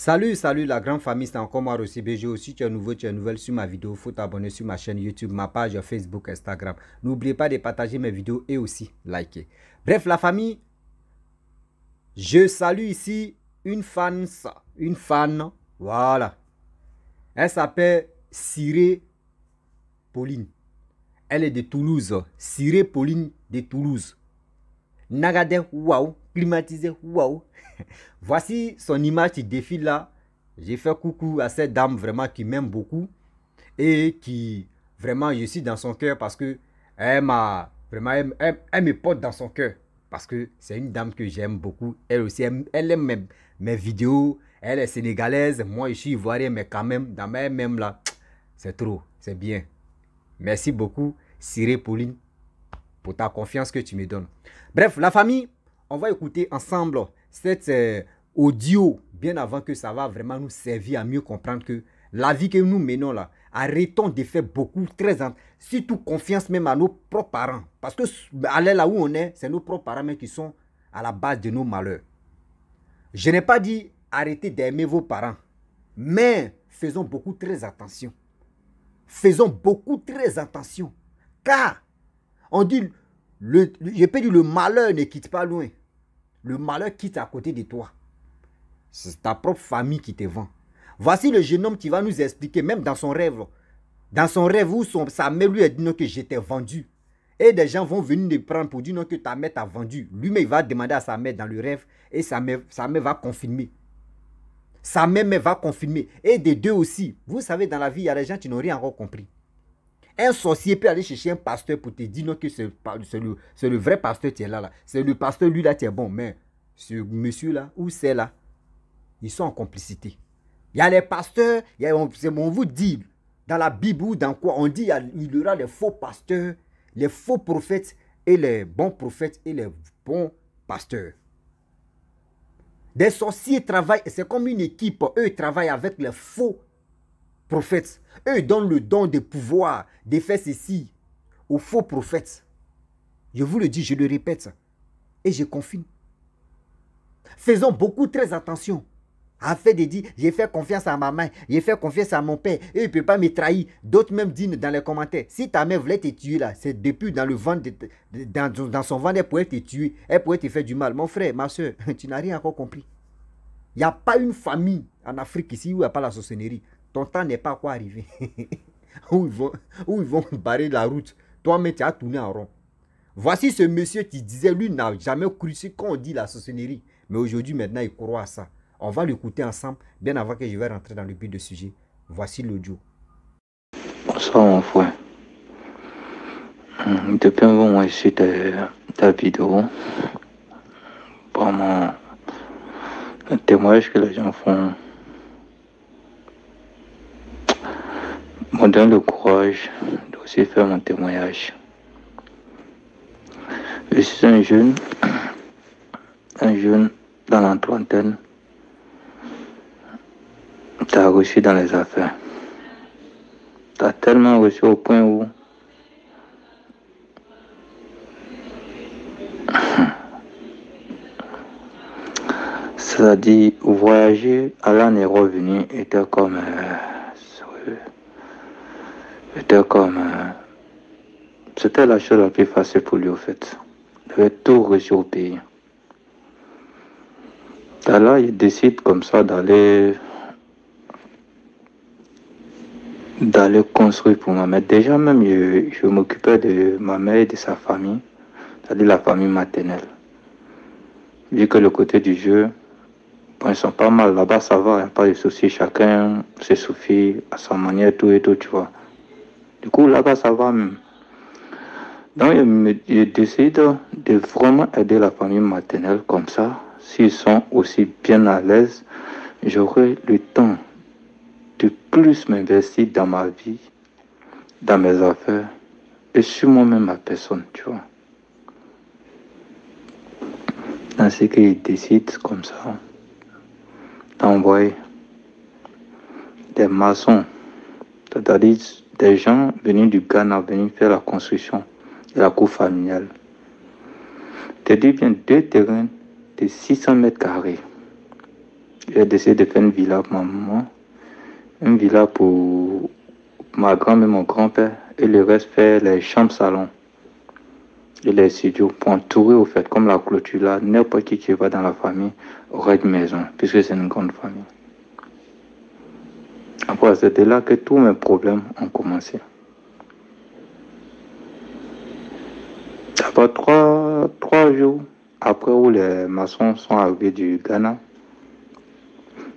Salut la grande famille, c'est encore moi Rossi BG. Aussi, tu es nouveau, tu es nouvelle sur ma vidéo, faut t'abonner sur ma chaîne YouTube, ma page Facebook, Instagram. N'oubliez pas de partager mes vidéos et aussi liker. Bref, la famille, je salue ici une fan, voilà. Elle s'appelle Siré Pauline. Elle est de Toulouse, Siré Pauline de Toulouse. Nagadé, waouh, climatisé, waouh. Voici son image qui défile là. J'ai fait coucou à cette dame vraiment qui m'aime beaucoup et qui vraiment je suis dans son cœur parce que elle m'a vraiment elle me porte dans son cœur parce que c'est une dame que j'aime beaucoup. Elle aussi elle aime mes vidéos. Elle est sénégalaise, moi je suis ivoirien mais quand même dans mes mêmes là c'est trop, c'est bien. Merci beaucoup Siré Pauline pour ta confiance que tu me donnes. Bref, la famille, on va écouter ensemble cet audio bien avant que ça va vraiment nous servir à mieux comprendre que la vie que nous menons là, arrêtons de faire beaucoup, très surtout confiance même à nos propres parents. Parce que aller là où on est, c'est nos propres parents même qui sont à la base de nos malheurs. Je n'ai pas dit arrêtez d'aimer vos parents, mais faisons beaucoup très attention. Faisons beaucoup très attention. Car on dit, je peux dire, le malheur ne quitte pas loin. Le malheur quitte à côté de toi. C'est ta propre famille qui te vend. Voici le jeune homme qui va nous expliquer, même dans son rêve. Dans son rêve où sa mère lui a dit non, que j'étais vendu. Et des gens vont venir le prendre pour dire non, que ta mère t'a vendu. Lui-même, il va demander à sa mère dans le rêve et sa mère va confirmer. Sa mère va confirmer. Et des deux aussi. Vous savez, dans la vie, il y a des gens qui n'ont rien encore compris. Un sorcier peut aller chercher un pasteur pour te dire non, que c'est le vrai pasteur qui est là. C'est le pasteur, lui là, qui est bon. Mais ce monsieur là, ou c'est là, ils sont en complicité. Il y a les pasteurs, on vous dit, dans la Bible ou dans quoi, on dit il y aura les faux pasteurs, les faux prophètes et les bons prophètes et les bons pasteurs. Des sorciers travaillent, c'est comme une équipe, eux ils travaillent avec les faux prophètes. Eux ils donnent le don de pouvoir de faire ceci aux faux prophètes. Je vous le dis, je le répète et je confirme. Faisons beaucoup très attention. Afin de dire, j'ai fait confiance à ma mère, j'ai fait confiance à mon père, et il ne peut pas me trahir. D'autres même disent dans les commentaires, si ta mère voulait te tuer là, c'est depuis dans le ventre, dans son ventre, elle pourrait te tuer, elle pourrait te faire du mal. Mon frère, ma soeur, tu n'as rien encore compris. Il n'y a pas une famille en Afrique ici où il n'y a pas la sorcellerie. Ton temps n'est pas encore arrivé. où ils vont barrer la route. Toi-même, tu as tourné en rond. Voici ce monsieur qui disait, lui n'a jamais cru ce qu'on dit la sorcellerie. Mais aujourd'hui, maintenant, il croit à ça. On va l'écouter ensemble, bien avant que je vais rentrer dans le but de sujet. Voici l'audio. Bonsoir mon frère. Depuis un moment, je suis ta vidéo. Vraiment, un témoignage que les gens font me donne le courage d'aussi faire mon témoignage. Je suis un jeune dans la trentaine. Tu as reçu dans les affaires. Tu as tellement reçu au point où c'est-à-dire voyager, aller en et revenir était comme c'était la chose la plus facile pour lui au fait. Il avait tout reçu au pays. Là, il décide comme ça d'aller construire pour ma mère. Déjà même, je m'occupais de ma mère et de sa famille, c'est-à-dire la famille maternelle. Vu que le côté du jeu, bon, ils sont pas mal. Là-bas, ça va, il n'y a pas de soucis. Chacun se suffit à sa manière, tout et tout, tu vois. Du coup, là-bas, ça va même. Donc, je décide de vraiment aider la famille maternelle comme ça. S'ils sont aussi bien à l'aise, j'aurai le temps de plus m'investir dans ma vie, dans mes affaires et sur moi-même, ma personne, tu vois. Dans ce qu'ils décident comme ça, d'envoyer des maçons, c'est-à-dire des gens venus du Ghana, venus faire la construction de la cour familiale. Je dis bien 2 terrains de 600 mètres carrés. J'ai décidé de faire une villa pour ma maman, une villa pour ma grand-mère et mon grand-père, et le reste faire les chambres salons et les studios pour entourer au fait, comme la clôture là, n'importe qui va dans la famille aurait une maison, puisque c'est une grande famille. Après, c'était là que tous mes problèmes ont commencé. Après trois jours après où les maçons sont arrivés du Ghana,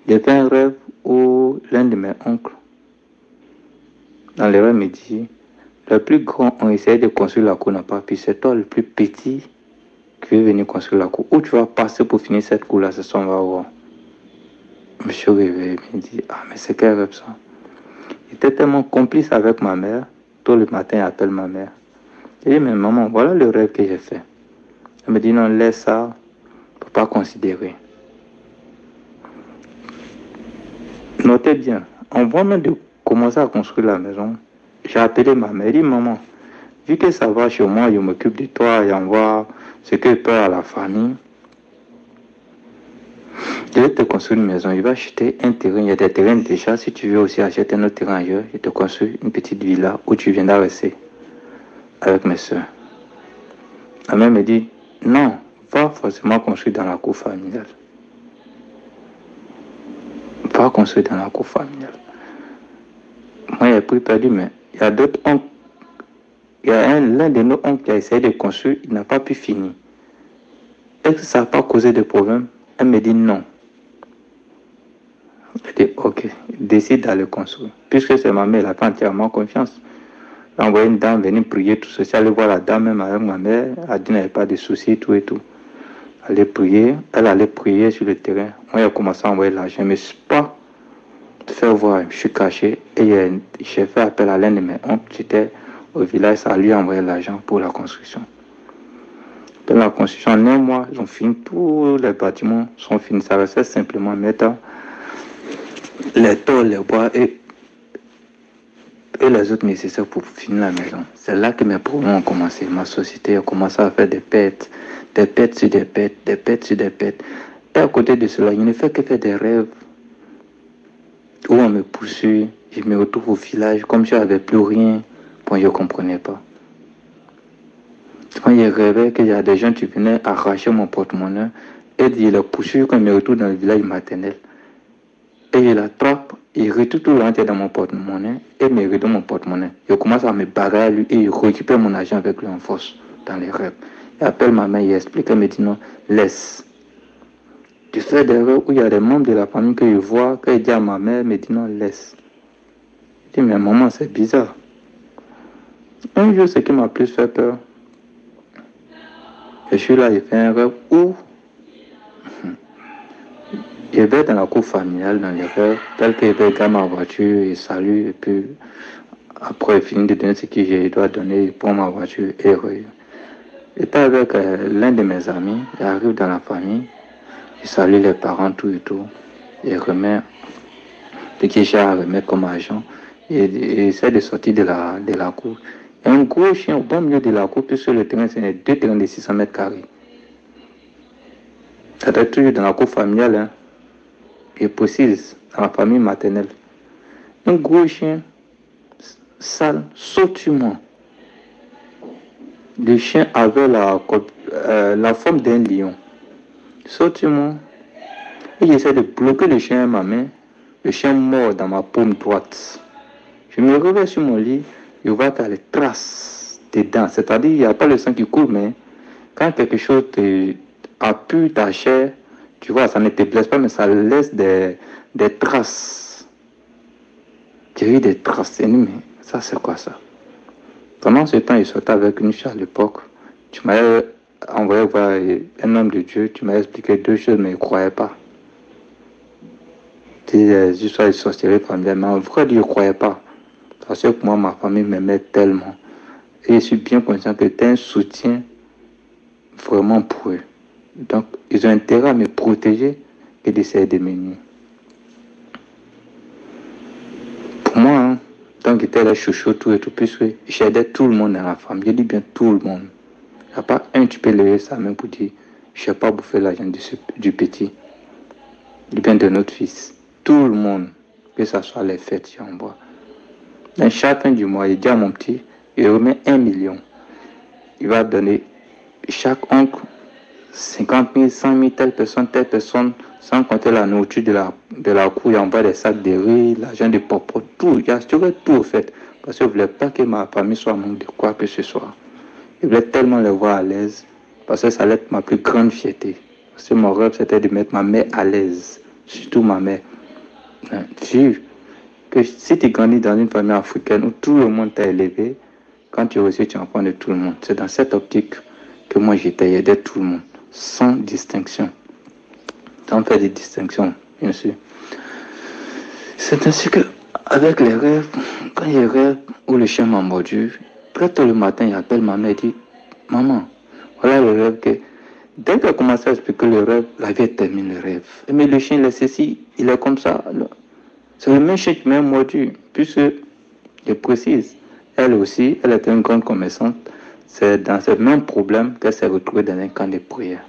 j'ai fait un rêve où l'un de mes oncles, dans le rêve, me dit, les plus grands ont essayé de construire la cour, n'a pas pu. C'est toi le plus petit qui veut venir construire la cour. Où tu vas passer pour finir cette cour-là, c'est ça, on va voir. Je me suis réveillé, il me dit, ah, mais c'est quel rêve ça? Il était tellement complice avec ma mère. Tôt le matin, il appelle ma mère. Il dit, mais maman, voilà le rêve que j'ai fait. Elle me dit, non, laisse ça, il ne faut pas considérer. Notez bien, avant même de commencer à construire la maison, j'ai appelé ma mère. Elle dit, maman, vu que ça va chez moi, je m'occupe de toi et envoie ce que je peux à la famille. Je vais te construire une maison. Il va acheter un terrain. Il y a des terrains déjà. Si tu veux aussi acheter un autre terrain ailleurs, je te construis une petite villa où tu viendras rester avec mes soeurs. La mère me dit, non, va forcément construire dans la cour familiale. Va construire dans la cour familiale. Moi, j'ai pris perdu, mais il y a d'autres oncles. Il y a l'un de nos oncles qui a essayé de construire, il n'a pas pu finir. Est-ce que ça n'a pas causé de problème? Elle me dit non. Je dis ok, décide d'aller construire. Puisque c'est ma mère, elle a fait entièrement confiance. J'ai envoyé une dame venir prier, tout ceci. Aller voir la dame même avec ma mère. Elle a dit qu'il n'y avait pas de soucis, tout et tout. Elle allait prier sur le terrain. Moi, j'ai commencé à envoyer l'argent. Mais je ne pas te faire voir, je suis caché. Et j'ai fait appel à l'un de mes oncles. J'étais au village, ça lui a envoyé l'argent pour la construction. Dans la construction, en un mois, ils ont fini, tous les bâtiments sont finis. Ça restait simplement mettre les tôles, les bois et les autres nécessaires pour finir la maison. C'est là que mes problèmes ont commencé. Ma société a commencé à faire des pertes sur des pertes, des pertes sur des pertes. Et à côté de cela, il ne fait que faire des rêves où on me poursuit. Je me retrouve au village comme si je n'avais plus rien. Bon, je ne comprenais pas. Quand je rêvais qu'il y a des gens qui venaient arracher mon porte-monnaie et je les poursuis quand je me retrouve dans le village maternel. Et je l'attrape, il retrouve tout l'entier dans mon porte-monnaie et me redonne mon porte-monnaie. Je commence à me barrer à lui et il récupère mon argent avec lui en force dans les rêves. Il appelle ma mère, il explique, elle me dit non, laisse. Tu fais des rêves où il y a des membres de la famille que je vois, quand il dit à ma mère, elle me dit non, laisse. Je dis mais maman, c'est bizarre. Un jour, ce qui m'a plus fait peur, je suis là, il fait un rêve où je vais dans la cour familiale, dans les rêves, tel que je vais gagner ma voiture, il salue, et puis après, il finit de donner ce que je dois donner pour ma voiture et j'étais avec l'un de mes amis, il arrive dans la famille, il salue les parents, tout et tout, il remet ce que j'ai à remettre comme argent, et il essaie de sortir de la cour. Il y a un gros chien au bon milieu de la cour, puisque le terrain, c'est 2 terrains de 600 mètres carrés. Ça doit être toujours dans la cour familiale, hein. Et précise, dans la famille maternelle. Un gros chien sale saute sur moi. Le chien avait la forme d'un lion. Saute sur moi. Et j'essaie de bloquer le chien à ma main. Le chien mord dans ma paume droite. Je me réveille sur mon lit. Je vois qu'il y a les traces des dents. C'est-à-dire, il n'y a pas le sang qui coule, mais quand quelque chose appuie ta chair, tu vois, ça ne te blesse pas, mais ça laisse des traces. J'ai eu des traces. Et mais ça, c'est quoi ça? Pendant ce temps, il sortait avec une fille à l'époque. Tu m'as envoyé voir un homme de Dieu. Tu m'as expliqué 2 choses, mais je ne croyais pas. Des histoires de sorcellerie familiale. Mais en vrai, je ne croyais pas. Parce que moi, ma famille m'aimait tellement. Et je suis bien conscient que c'était un soutien vraiment pour eux. Donc, ils ont intérêt à me protéger et d'essayer de me nuire. Pour moi, hein, donc j'étais là chouchou, tout et tout, puisque j'aidais tout le monde dans la famille. Je dis bien tout le monde. Il n'y a pas un qui peut lever sa main pour dire je n'ai pas bouffé l'argent du petit. du bien de notre fils. Tout le monde, que ce soit les fêtes, j'envoie. Dans chaque fin du mois, il dit à mon petit, il remet 1 million. Il va donner chaque oncle 50 000, 100 000, telle personne, sans compter la nourriture de la cour. Il envoie des sacs de riz, l'argent de popo, tout. Il assurait tout au fait. Parce que je ne voulais pas que ma famille soit en manque de quoi que ce soit. Je voulais tellement les voir à l'aise. Parce que ça allait être ma plus grande fierté. Parce que mon rêve, c'était de mettre ma mère à l'aise. Surtout ma mère. Vu que si tu grandis dans une famille africaine où tout le monde t'a élevé, quand tu réussis, tu apprends de tout le monde. C'est dans cette optique que moi j'étais, aidé tout le monde, sans distinction. Sans faire des distinctions, bien sûr. C'est ainsi que, avec les rêves, quand il y a les rêves où le chien m'a mordu, très tôt le matin, il appelle ma mère et dit, maman, voilà le rêve que. Dès qu'elle a commencé à expliquer le rêve, la vie termine le rêve. Mais le chien, il est ceci, il est comme ça. C'est le même chien qui m'a mordu, puisque, je précise, elle aussi, elle était une grande commerçante. C'est dans ce même problème qu'elle s'est retrouvée dans un camp de prière.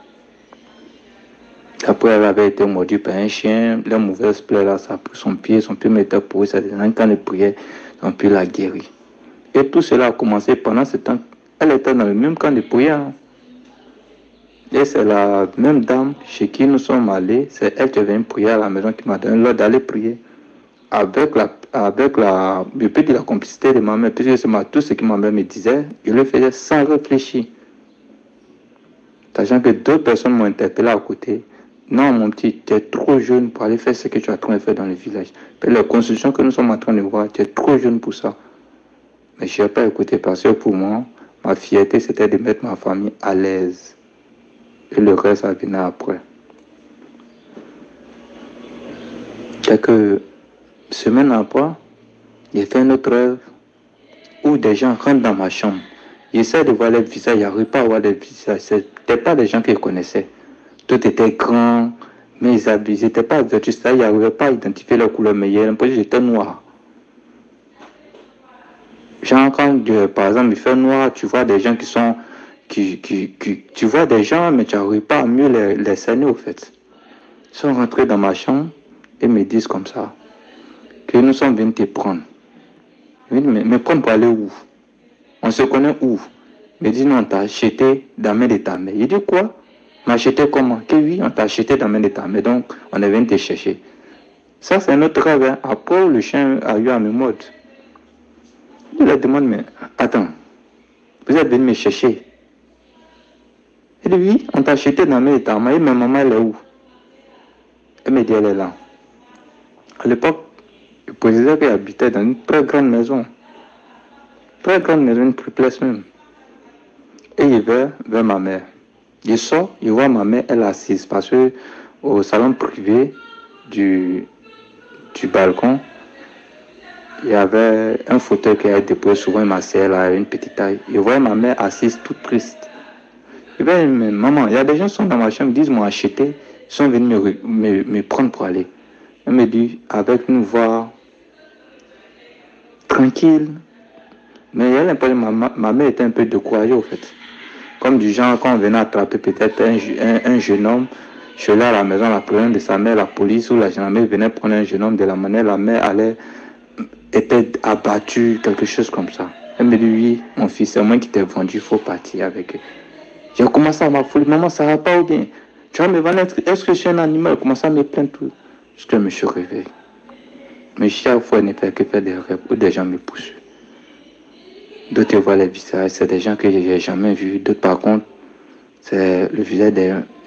Après, elle avait été mordue par un chien, la mauvaise plaie là, ça a pris son pied était pourri, ça dans un camp de prière, ils ont pu la guérir. Et tout cela a commencé pendant ce temps. Elle était dans le même camp de prière. Et c'est la même dame chez qui nous sommes allés, c'est elle qui est venue prier à la maison qui m'a donné l'ordre d'aller prier. Avec je peux dire la complicité de ma mère, puisque c'est tout ce que ma mère me disait, je le faisais sans réfléchir. Sachant que deux personnes m'ont interpellé à côté. Non, mon petit, tu es trop jeune pour aller faire ce que tu es en train de faire dans le village. La construction que nous sommes en train de voir, tu es trop jeune pour ça. Mais je n'ai pas écouté parce que pour moi, ma fierté, c'était de mettre ma famille à l'aise. Et le reste, ça venait après. Quelques semaines après, j'ai fait un autre rêve où des gens rentrent dans ma chambre. J'essaie de voir les visages, il n'y arrive pas à voir les visages. Ce n'étaient pas des gens que je connaissais. Tout était grand, mais ils n'étaient pas vertus. Ils n'arrivaient pas à identifier leur couleur, mais j'ai l'impression que j'étais noir. Genre, quand, par exemple, il fait noir, tu vois des gens qui sont. Tu vois des gens, mais tu n'arrives pas à mieux les cerner, au fait. Ils sont rentrés dans ma chambre et me disent comme ça que nous sommes venus te prendre. Mais prendre pour aller où? On se connaît où? Me dit non, on t'a acheté dans la main de ta mère. Il dit quoi? M'acheter comment? Que oui, on t'a acheté dans la main de ta mère, donc on est venu te chercher. Ça, c'est notre rêve. Hein. Après, le chien a eu à me mordre. Je lui demande, mais attends, vous êtes venu me chercher? Il dit oui, on t'a acheté dans la main de ta mère, mais maman, elle est où? Elle me dit, elle est là. À l'époque, je précisais qu'elle habitait dans une très grande maison. Très grande maison, une triplex même. Et il va vers ma mère. Je sors, je vois ma mère, elle est assise parce que au salon privé du balcon, il y avait un fauteuil qui a déposé souvent ma sœur là, une petite taille. Je vois ma mère assise toute triste. Je dis, mais maman, il y a des gens qui sont dans ma chambre, ils disent m'ont acheté, ils sont venus me prendre pour aller. Elle me dit, avec nous voir tranquille. Mais il y a l'impression que ma mère était un peu découragée au fait. Comme du genre, quand on venait attraper peut-être un jeune homme, je suis là à la maison, la première de sa mère, la police ou la gendarmerie venait prendre un jeune homme de la manière, la mère était abattue, quelque chose comme ça. Elle me dit, oui, mon fils, c'est moi qui t'ai vendu, il faut partir avec eux. J'ai commencé à m'affoler, maman, ça va pas ou bien? Tu vas me vendre, est-ce que je suis un animal? Elle commence à me plaindre tout. Jusqu'à me suis réveillé. Mais chaque fois, elle ne fait que faire des rêves où des gens me poussent. D'autres voient les visages, c'est des gens que je n'ai jamais vus. D'autres, par contre, c'est le visage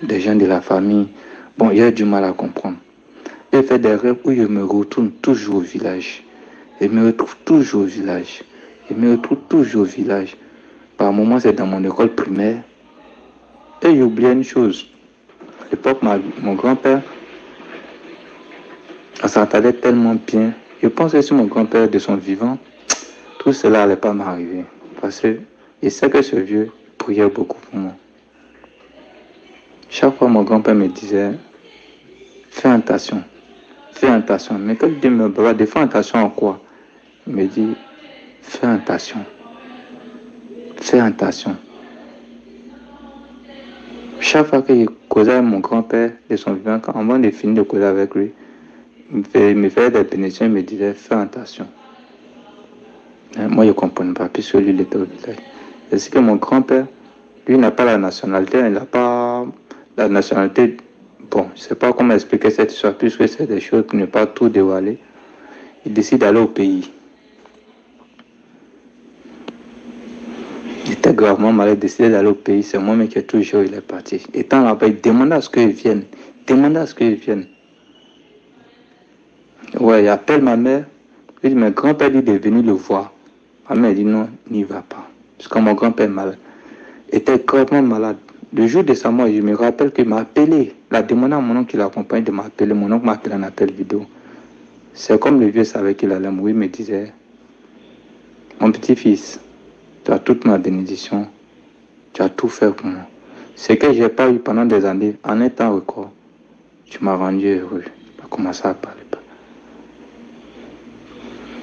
des gens de la famille. Bon, il y a du mal à comprendre. J'ai fait des rêves où je me retourne toujours au village. Je me retrouve toujours au village. Je me retrouve toujours au village. Par moments, c'est dans mon école primaire. Et j'ai oublié une chose. À l'époque, mon grand-père, on s'entendait tellement bien. Je pense que si mon grand-père de son vivant, tout cela n'allait pas m'arriver. Parce que je sais que ce vieux priait beaucoup pour moi. Chaque fois, mon grand-père me disait, fais attention. Fais attention. Mais quand il me dit, fais attention à quoi? Il me dit, fais attention. Fais attention. Chaque fois que je causais avec mon grand-père de son vivant, avant de finir de causer avec lui, il me faisait des pénétrations, il me disait fais attention. Moi, je ne comprenais pas, puisque lui, il était au village. C'est que mon grand-père, lui, n'a pas la nationalité, il n'a pas la nationalité. Bon, je ne sais pas comment expliquer cette histoire, puisque c'est des choses qui ne pas tout dévoiler. Il décide d'aller au pays. Il était gravement malade, il décide d'aller au pays. C'est moi-même qui ai toujours, il est parti. Étant là-bas, il demandait à ce qu'ils viennent. Demandait à ce qu'ils viennent. Ouais, il appelle ma mère. Il dit, mon grand-père dit de venir le voir. Ma mère dit non, n'y va pas. Parce que mon grand-père est malade. Il était gravement malade. Le jour de sa mort, je me rappelle qu'il m'a appelé. Il a demandé à mon oncle qui l'accompagne de m'appeler. Mon oncle m'a appelé en appel vidéo. C'est comme le vieux savait qu'il allait mourir, il me disait, mon petit-fils, tu as toute ma bénédiction. Tu as tout fait pour moi. Ce que je n'ai pas eu pendant des années, en un temps record, tu m'as rendu heureux. Il a commencé à parler.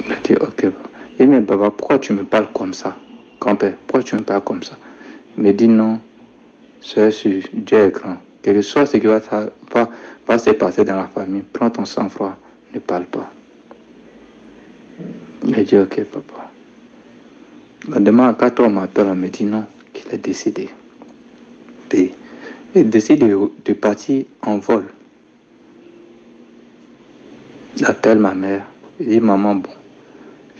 Il a dit, ok. Il m'a dit, papa, pourquoi tu me parles comme ça? Grand-père, pourquoi tu me parles comme ça? Il me dit, non, c'est sur Dieu est grand. Quel que soit ce qui va se passer dans la famille, prends ton sang-froid, ne parle pas. Il a dit, ok, papa. Demain, à 4 heures, on m'appelle, on me dit non, qu'il est décidé. Il décide de partir en vol. Il appelle ma mère. Il dit, maman, bon,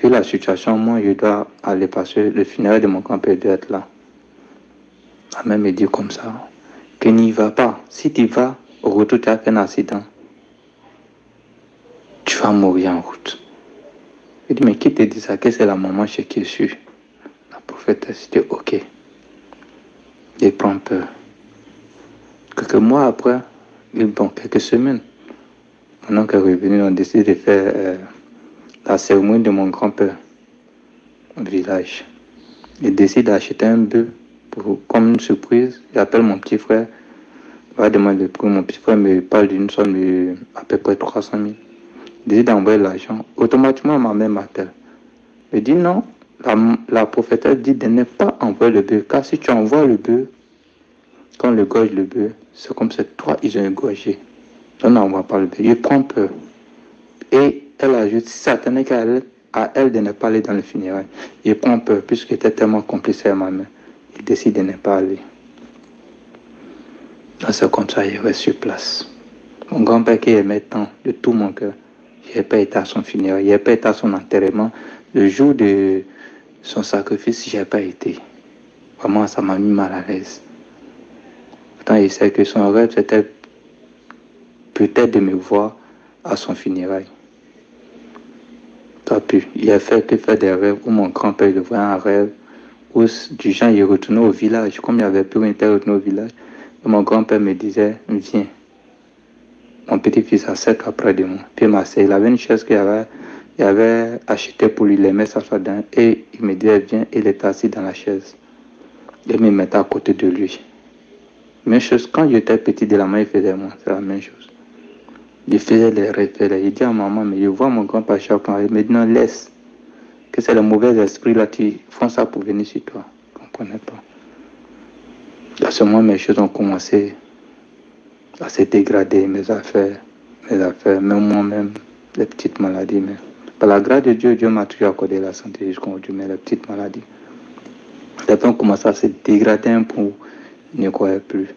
vu la situation, moi, je dois aller passer le funérail de mon grand-père doit être là. Ma mère me dit comme ça, que n'y va pas. Si tu vas, au retour, tu as fait un accident. Tu vas mourir en route. Il dit, mais qui te dit ça? Que c'est la maman chez qui je suis? La prophétesse dit, ok. Il prend peur. Quelques mois après, bon, quelques semaines, mon oncle est revenu, on a décidé de faire la cérémonie de mon grand-père au village. Il décide d'acheter un bœuf comme une surprise. Il appelle mon petit frère. Il va demander le prix. Mon petit frère me parle d'une somme de à peu près 300 000. Il décide d'envoyer l'argent. Automatiquement, ma mère m'appelle. Elle dit non, la prophétesse dit de ne pas envoyer le bœuf. Car si tu envoies le bœuf, quand on égorge le bœuf, c'est comme si toi, ils ont égorgé. On n'envoie pas le bœuf. Il prend peur. Et elle ajoute, si ça tenait qu'à elle de ne pas aller dans le funérail. Il prend peur, puisqu'il était tellement complice avec ma mère. Il décide de ne pas aller. C'est comme ça, il reste sur place. Mon grand-père qui aimait tant, de tout mon cœur, je n'ai pas été à son funérail, je n'ai pas été à son enterrement. Le jour de son sacrifice, je n'ai pas été. Vraiment, ça m'a mis mal à l'aise. Pourtant, il sait que son rêve, c'était peut-être de me voir à son funérail. Tant pis, il a fait que faire des rêves où mon grand-père le voyait en rêve, où du genre il retournait au village, comme il n'y avait plus, il était retourné au village. Et mon grand-père me disait, viens. Mon petit-fils a 7 ans près de moi. Puis il avait une chaise qu'il avait achetée pour lui, il aimait s'asseoir dedans. Et il me disait, viens, il était assis dans la chaise. Il me mettait à côté de lui. Même chose, quand j'étais petit, de la main, il faisait moi, c'est la même chose. Il faisait les référés. Il dit à maman, mais je vois mon grand-père chaque fois. Il me dit, non, laisse. Que c'est le mauvais esprit là qui font ça pour venir sur toi. Je ne comprenais pas. À ce moment, mes choses ont commencé à se dégrader, mes affaires, même moi-même, les petites maladies. Mais par la grâce de Dieu, Dieu m'a toujours accordé la santé jusqu'à aujourd'hui, mais les petites maladies. Les gens ont commencé à se dégrader un peu, je ne croyais plus.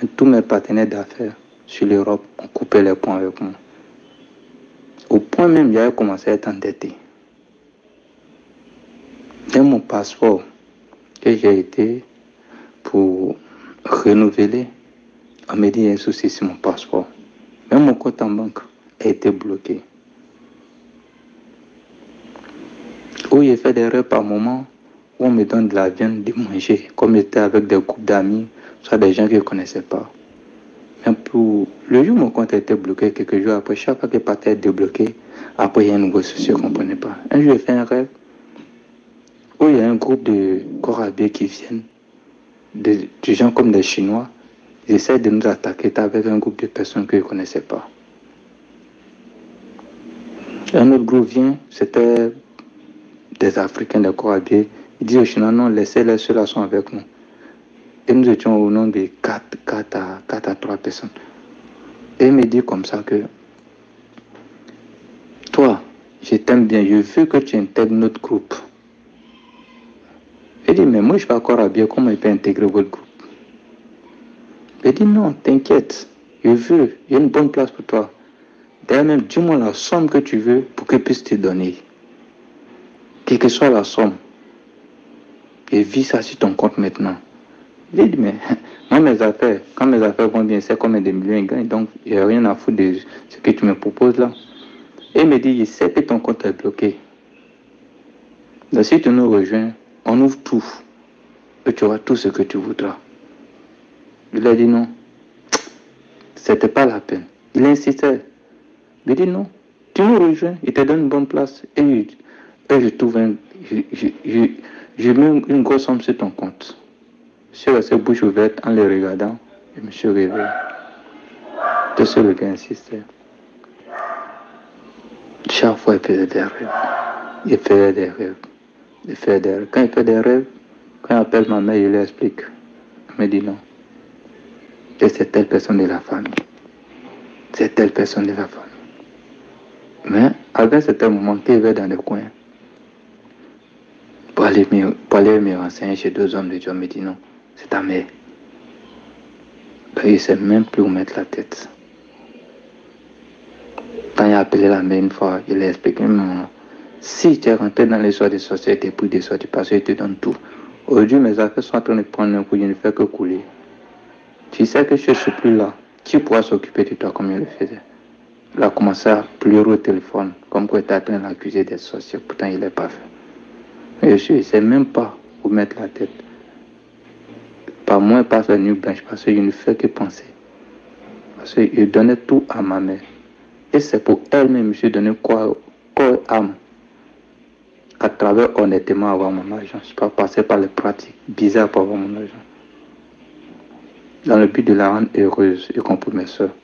Mais tous mes partenaires d'affaires sur l'Europe ont coupé les ponts avec moi. Au point même, j'avais commencé à être endetté. Dès mon passeport que j'ai été pour renouveler, on m'a dit qu'il y a un souci sur mon passeport. Même mon compte en banque a été bloqué. Où j'ai fait des rêves par moment, où on me donne de la viande de manger, comme j'étais avec des groupes d'amis, soit des gens que je ne connaissais pas. Mais pour le jour où mon compte a été bloqué, quelques jours après, chaque fois que partait être débloqué, après il y a un nouveau souci, je ne comprenais pas. Un jour, j'ai fait un rêve où il y a un groupe de corps habillés qui viennent, des gens comme des Chinois, ils essaient de nous attaquer avec un groupe de personnes que je ne connaissais pas. Un autre groupe vient, c'était des Africains, des corps habillés. Ils disent aux Chinois, non, laissez-les, ceux-là sont avec nous. Et nous étions au nom de 4 à 3 personnes. Et il me dit comme ça que toi, je t'aime bien, je veux que tu intègres notre groupe. Il dit, mais moi je ne suis pas encore habillé, comment il peut intégrer votre groupe? Il dit, non, t'inquiète, je veux, il y a une bonne place pour toi. D'ailleurs même, dis-moi la somme que tu veux pour que je puisse te donner. Quelle que soit la somme. Et vis ça sur ton compte maintenant. Il dit, mais moi mes affaires, quand mes affaires vont bien, c'est combien de millions ils gagnent, donc il n'y a rien à foutre de ce que tu me proposes là. Et il me dit, je sais que ton compte est bloqué. Donc si tu nous rejoins, on ouvre tout. Et tu auras tout ce que tu voudras. Il a dit non. C'était pas la peine. Il insistait. Il dit non. Tu nous rejoins, il te donne une bonne place. Et je trouve je mets une grosse somme sur ton compte. Je suis resté bouche ouverte en les regardant. Je me suis réveillé. Tout seul, le gars insistait. Chaque fois, il faisait des rêves. Il faisait des rêves. Il faisait des rêves. Quand il fait des rêves, quand il appelle ma mère, il lui explique. Elle me dit non. Et c'est telle personne de la famille. C'est telle personne de la famille. Mais avec certains moments, il va dans le coin pour aller me renseigner chez 2 hommes de Dieu. Il me dit non, c'est ta mère. Il ne sait même plus où mettre la tête. Quand il a appelé la mère une fois, il lui a expliqué, non, si tu es rentré dans les soins des sorciers, tu es pris des sorties parce qu'il te donne tout. Aujourd'hui, mes affaires sont en train de prendre un coup, je ne fais que couler. Tu sais que je ne suis plus là. Tu pourras s'occuper de toi comme il le faisait. Il a commencé à pleurer au téléphone, comme quoi il était en train d'accuser des sorciers. Pourtant, il ne l'a pas fait. Et je ne sais même pas où mettre la tête. Pas moi, pas la nuit blanche, parce que je ne fais que penser. Parce que je donnais tout à ma mère. Et c'est pour elle-même que je donnais corps et âme. À travers honnêtement avoir mon argent. Je ne suis pas passé par les pratiques bizarres pour avoir mon argent. Dans le but de la rendre heureuse, y compris mes soeurs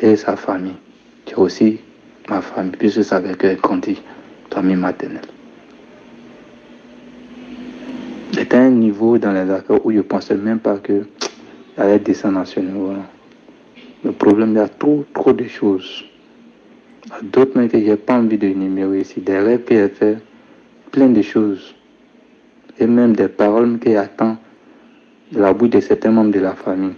et sa famille. C'est aussi ma famille, puisque c'est avec elle qu'on dit famille maternelle. C'était un niveau dans les affaires où je ne pensais même pas qu'il allait descendre à ce niveau-là. Le problème, il y a trop de choses. D'autres même que je n'ai pas envie de numérer ici. Des rêves qu'il a fait, plein de choses. Et même des paroles qu'il attend de la bouche de certains membres de la famille.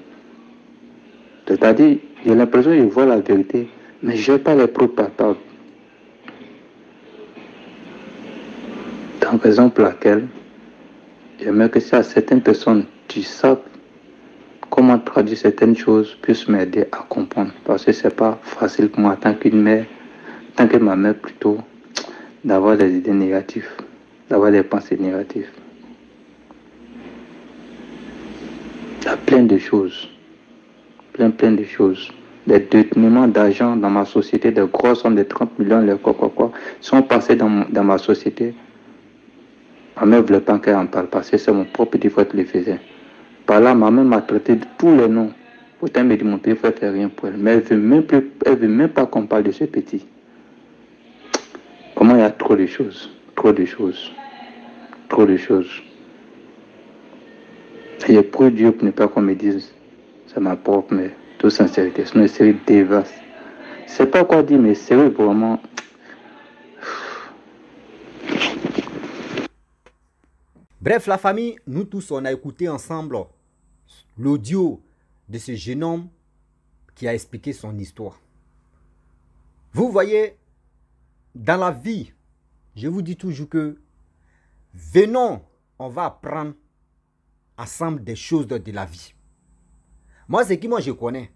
C'est-à-dire, j'ai l'impression que je vois la vérité, mais je n'ai pas les preuves palpables. Donc, raison pour laquelle j'aimerais que si à certaines personnes, tu sais comment traduire certaines choses, puissent m'aider à comprendre. Parce que ce n'est pas facile pour moi, en tant qu'une mère, en tant que ma mère plutôt, d'avoir des idées négatives, d'avoir des pensées négatives. Il y a plein de choses. Plein de choses. Des détournements d'argent dans ma société, des grosses sommes de 30 millions, les quoi, sont passés dans ma société. Ma mère ne voulait pas qu'elle en parle parce que c'est mon propre petit frère qui le faisait. Par là, ma mère m'a traité de tous les noms. Pourtant, elle me dit mon petit frère ne fait rien pour elle. Mais elle ne veut même pas qu'on parle de ce petit. Comment il y a trop de choses. Et j'ai pris Dieu pour ne pas qu'on me dise c'est ma propre mère. Toute sincérité. Sinon, une série dévaste. Je ne sais pas quoi dire, mais c'est vraiment. Bref, la famille, nous tous, on a écouté ensemble l'audio de ce jeune homme qui a expliqué son histoire. Vous voyez, dans la vie, je vous dis toujours que venons, on va apprendre ensemble des choses de la vie. Moi, ce que je connais,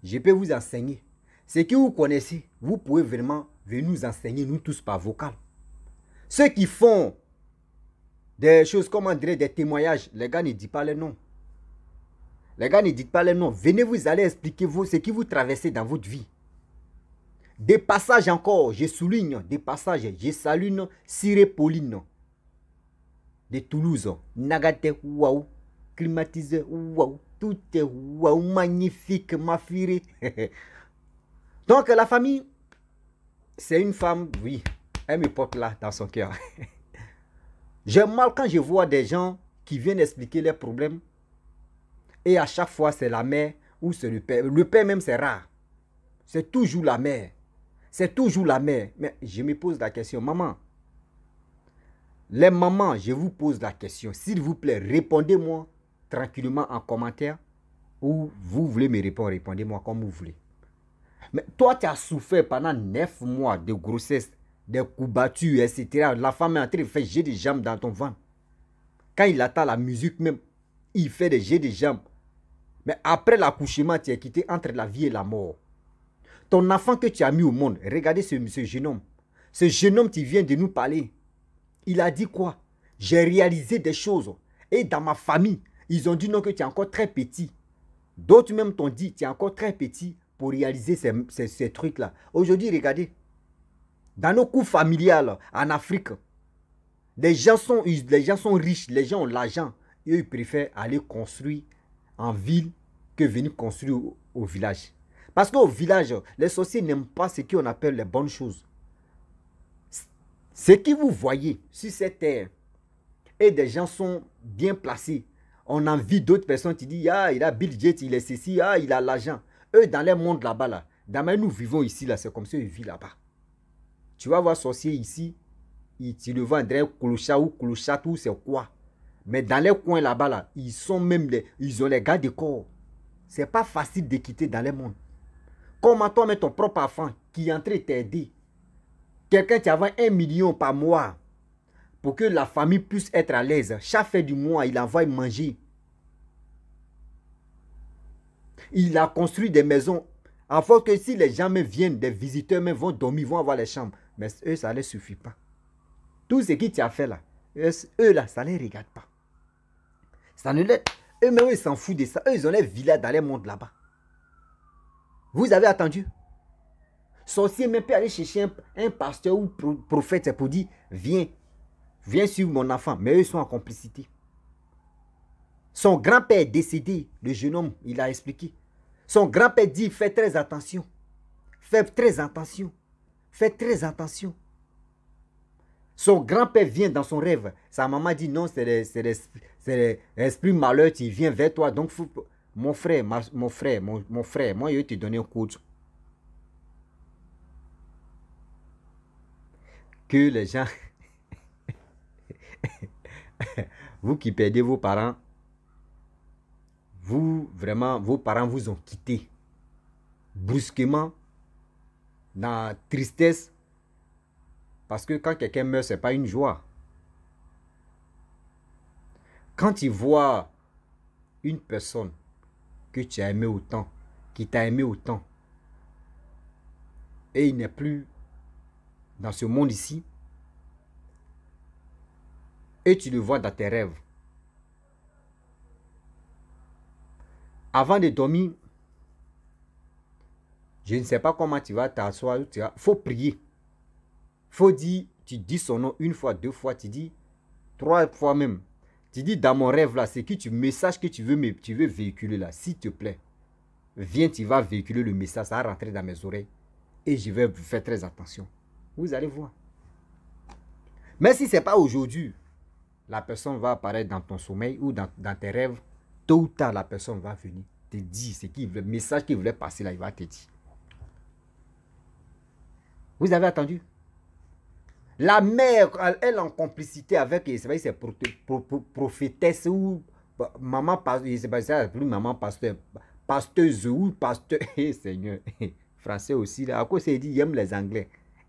je peux vous enseigner. Ce que vous connaissez, vous pouvez vraiment venir nous enseigner, nous tous par vocal. Ceux qui font des choses, comme on dirait, des témoignages, les gars ne disent pas les noms. Les gars ne disent pas les noms. Venez vous allez expliquer ce que vous traversez dans votre vie. Des passages encore, je souligne, des passages, je salue Siré Pauline de Toulouse. Nagate, waouh, climatisé, waouh, tout est waouh, magnifique, ma fille. Donc la famille, c'est une femme, oui, elle me porte là dans son cœur. J'ai mal quand je vois des gens qui viennent expliquer leurs problèmes Et à chaque fois, c'est la mère ou c'est le père. Le père même, c'est rare. C'est toujours la mère. C'est toujours la mère. Mais je me pose la question, maman. Les mamans, je vous pose la question. S'il vous plaît, répondez-moi tranquillement en commentaire. Ou vous voulez me répondre, répondez-moi comme vous voulez. Mais toi, tu as souffert pendant 9 mois de grossesse, des coups battus, etc. La femme est en train de faire jeu de jambes dans ton ventre. Quand il attend la musique même, il fait des jeux de jambes. Mais après l'accouchement, tu es quitté entre la vie et la mort. Ton enfant que tu as mis au monde, regardez ce jeune homme. Ce jeune homme qui vient de nous parler, il a dit quoi? J'ai réalisé des choses. Et dans ma famille, ils ont dit non que tu es encore très petit. D'autres même t'ont dit tu es encore très petit pour réaliser ces trucs-là. Aujourd'hui, regardez. Dans nos cours familiales en Afrique, les gens sont riches, les gens ont l'argent. Eux, ils préfèrent aller construire en ville que venir construire au village. Parce qu'au village, les sorciers n'aiment pas ce qu'on appelle les bonnes choses. Ce que vous voyez sur cette terre, et des gens sont bien placés. On envie d'autres personnes qui disent, ah, il a Bill Gates, il est ceci, ah, il a l'argent. Eux, dans les mondes là-bas, là, dans même nous vivons ici, là, c'est comme ça qu'ils vivent là-bas. Tu vas voir sorcier ici, tu le vois André clochard ou clochard ou c'est quoi. Mais dans les coins là-bas, là, ils ont les gars de corps. C'est pas facile de quitter dans les mondes. Comment toi, mais ton propre enfant qui est en train de t'aider, quelqu'un qui a 1 million par mois pour que la famille puisse être à l'aise. Chaque fin du mois, il envoie manger. Il a construit des maisons. Afin que si les gens viennent, des visiteurs même vont dormir, vont avoir les chambres. Mais eux, ça ne les suffit pas. Tout ce qui t'a fait là, eux là, ça ne les regarde pas. Ça ne les... Eux-mêmes, ils s'en foutent de ça. Eux, ils ont les villas dans les mondes là-bas. Vous avez attendu? Sorcier même peut aller chercher un pasteur ou prophète pour dire, viens suivre mon enfant. Mais eux, ils sont en complicité. Son grand-père est décédé, le jeune homme, il a expliqué. Son grand-père dit, fais très attention. Fais très attention. Fais très attention. Son grand-père vient dans son rêve. Sa maman dit, non, c'est l'esprit malheur qui vient vers toi. Donc, mon frère, moi, je vais te donner un code. Que les gens... Vous qui perdez vos parents, vraiment, vos parents vous ont quitté brusquement, dans la tristesse, parce que quand quelqu'un meurt, ce n'est pas une joie. Quand tu vois une personne que tu as aimé autant, qui t'a aimé autant, et il n'est plus dans ce monde ici, et tu le vois dans tes rêves, avant de dormir, je ne sais pas comment tu vas t'asseoir. Il faut prier. Il faut dire, tu dis son nom 1 fois, 2 fois, tu dis 3 fois même. Tu dis dans mon rêve là, c'est que message que tu veux véhiculer là, s'il te plaît. Viens, tu vas véhiculer le message, ça va rentrer dans mes oreilles. Et je vais faire très attention. Vous allez voir. Mais si ce n'est pas aujourd'hui, la personne va apparaître dans ton sommeil ou dans tes rêves. Tôt ou tard, la personne va venir te dire le message qu'il voulait passer là, il va te dire. Vous avez attendu? La mère, elle en complicité avec, c'est prophétesse ou maman, plus maman pasteur, pasteuse ou pasteur. Seigneur, français aussi, là. À cause c'est dit, il aime les anglais.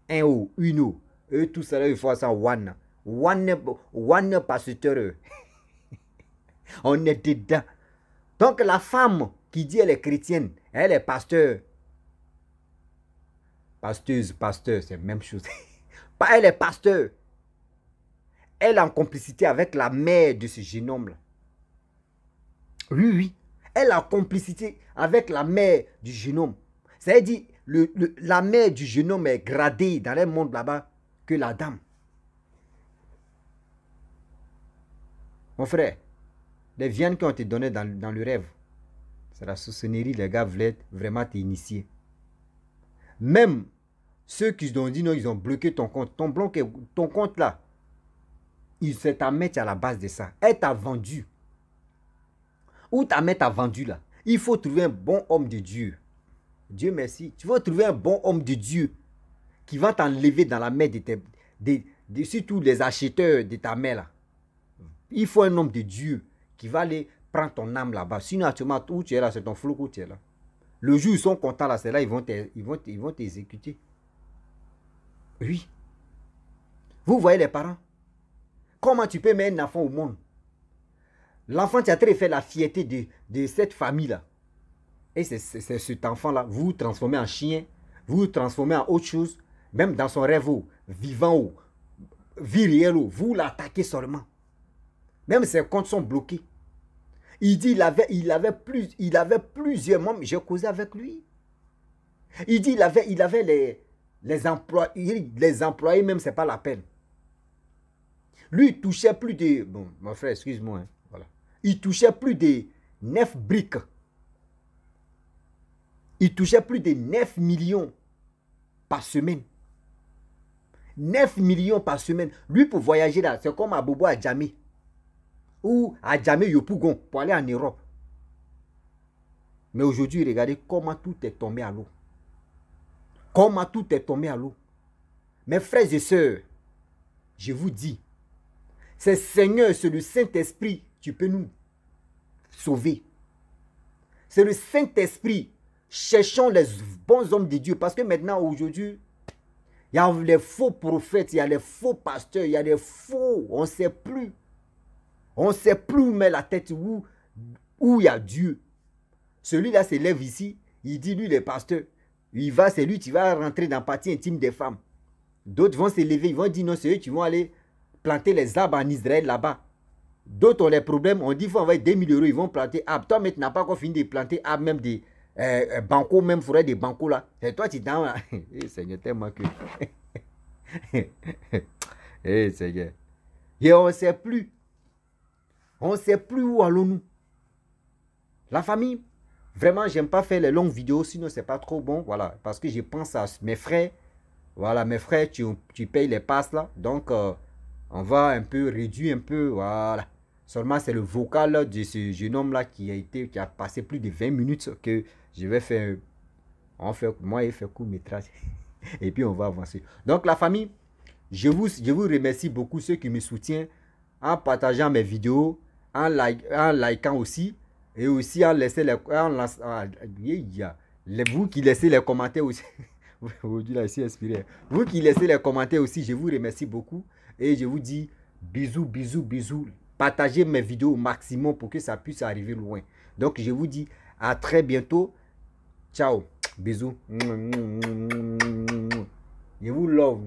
Un O, une O. Eux, tout ça, il faut ça, one. One pasteur. On est dedans. Donc la femme qui dit elle est chrétienne, elle est pasteur. Pasteuse, pasteur, c'est la même chose. Elle est pasteur. Elle est en complicité avec la mère de ce jeune homme-là. Oui, oui. Elle est en complicité avec la mère du jeune homme. C'est-à-dire, la mère du jeune homme est gradée dans le monde là-bas que la dame. Mon frère, les viandes qu'on te données dans le rêve, c'est la sorcellerie, les gars voulaient vraiment t'initier. Même ceux qui ont dit non, ils ont bloqué ton compte. Ton compte là, c'est ta mère à la base de ça. Elle t'a vendu. Où ta mère t'a vendu là. Il faut trouver un bon homme de Dieu. Dieu merci. Tu vas trouver un bon homme de Dieu qui va t'enlever dans la main de surtout les acheteurs de ta mère là. Il faut un homme de Dieu qui va aller prendre ton âme là-bas. Sinon, actuellement, où tu es là, c'est ton flou où tu es là. Le jour où ils sont contents là, c'est là, ils vont t'exécuter. Oui. Vous voyez les parents. Comment tu peux mettre un enfant au monde? L'enfant, tu as très fait la fierté de cette famille-là. Et c'est cet enfant-là, vous vous transformez en chien, vous vous transformez en autre chose, même dans son rêve, vivant, vie réelle, vous l'attaquez seulement. Même ses comptes sont bloqués. Il dit il avait plusieurs membres, j'ai causé avec lui. Il dit il avait les employés même, c'est pas la peine. Lui, il touchait plus de... Bon, mon frère, excuse-moi. Hein, voilà. Il touchait plus de 9 briques. Il touchait plus de 9 millions par semaine. 9 millions par semaine. Lui, pour voyager là, c'est comme à Bobo à Djamé. Ou à Djamé Yopougon, pour aller en Europe. Mais aujourd'hui, regardez comment tout est tombé à l'eau. Comment tout est tombé à l'eau. Mes frères et sœurs, je vous dis, c'est Seigneur, c'est le Saint-Esprit qui peut nous sauver. C'est le Saint-Esprit. Cherchons les bons hommes de Dieu. Parce que maintenant, aujourd'hui, il y a les faux prophètes, il y a les faux pasteurs, il y a les faux. On ne sait plus. On ne sait plus où met la tête, où il y a Dieu. Celui-là se lève ici, il dit, lui, les pasteurs, il va, c'est lui qui va rentrer dans la partie intime des femmes. D'autres vont se lever, ils vont dire, non, c'est eux qui vont aller planter les arbres en Israël là-bas. D'autres ont les problèmes, on dit, il faut envoyer 2 000 €, ils vont planter arbres. Toi, mais tu n'as pas encore fini de planter arbres, même des bancos, même faudrait des bancos là. Et toi, tu t'en vas. Seigneur, tellement que... Seigneur. Et on ne sait plus. On ne sait plus où allons-nous. La famille, vraiment, j'aime pas faire les longues vidéos, sinon c'est pas trop bon. Voilà, parce que je pense à mes frères. Voilà, mes frères, tu payes les passes là. Donc, on va un peu réduire un peu. Voilà. Seulement, c'est le vocal de ce jeune homme là qui a passé plus de 20 minutes que je vais faire. Moi, il fait court métrage. Et puis, on va avancer. Donc, la famille, je vous remercie beaucoup ceux qui me soutiennent en partageant mes vidéos, en likant aussi. Et aussi en laissant vous qui laissez les commentaires aussi. Vous qui laissez les commentaires aussi, je vous remercie beaucoup. Et je vous dis bisous, bisous, bisous. Partagez mes vidéos au maximum pour que ça puisse arriver loin. Donc je vous dis à très bientôt. Ciao. Bisous. Je vous love.